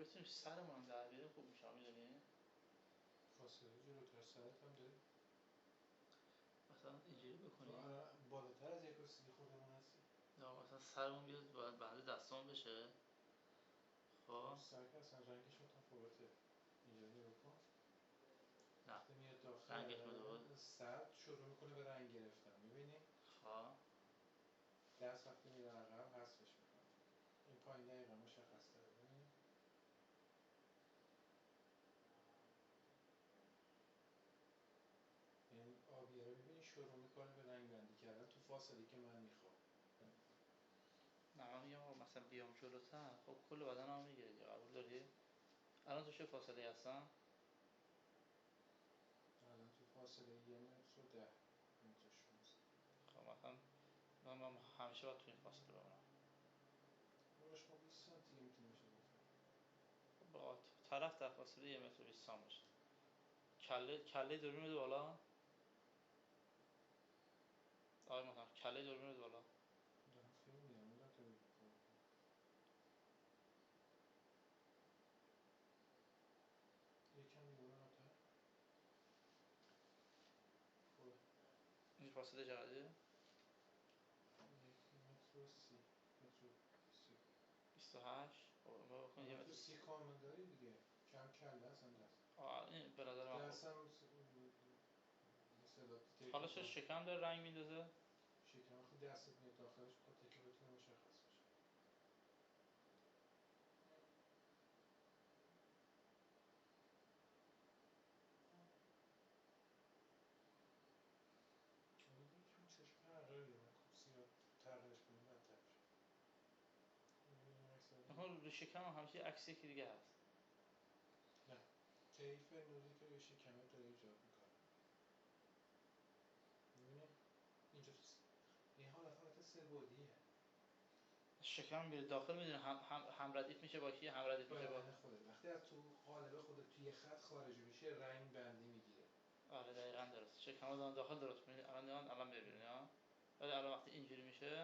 بتونیم سرمون در بیاریم خوب میشه میدونی؟ فاصله جلوتر سرت هم داری؟ مثلا اینجوری بکنیم بالاتر از یک کسی خودمون هستی؟ نه مثلا سرمون بیاد باید بنده دستان بشه. خب سر که اصلا رنگش متفاوته. اینجا نگاه کن. نه وقتی میاد داخل رنگش متفاوت سر شروع میکنه به رنگ گرفتن میبینی؟ خب دست وقتی میره عقب حذفش میکنه. این پایین دقیقا مشخص داره ببینی؟ این آبیه رو ببینی شروع میکنه به رنگ بندی کردن تو فاصله که من میخوام. نه من میگم مثلا بیام جلوتر خب کل بدن هم میگیره دیگه قبول داری؟ الان تو چه فاصله هستن؟ الان تو فاصله 1 متر و 10 متر 16. خب مثلا من همیشه باید تو این فاصله بمونم. براش ما 20 سانتی میتونه میشه با طرف در فاصله 1 متر و 20 سانتی باشه. کله دوربین بده بالا. آقای محترم کله دوربین بده بالا. دارم فیلم میدم اون تو یکم دیگه براتر خوبه. این فاصله چقدره؟ 1 متر و 30 متر و 30. 28. خب ما بکنیم 1 متر تو 30 کامل داری دیگه کم کله هستم دست این به نظر من دست هم حالا چه شکم داره رنگ میندازه؟ شکم خود دستت میاد داخلش با تکه بتونه مشخص بشه. چون چشم تغییر دیگه خوب سیاه تغییرش کنیم بدتر میشه. رو شکم هم همچه عکسی که دیگه هست. نه طیف نوری که روی شکمت داره ایجاد میکنه. میبینی؟ اینجا این حالت سه‌بعدیه. شکم میره داخل میدونه هم ردیف میشه با کی هم ردیف میشه با خودت. وقتی از تو قالب خودت توی خط خارج میشه رنگ بندی میگیره. آره دقیقاً درست. شکم داخل درست میشه. الان ببینید ها. ولی الان وقتی اینجوری میشه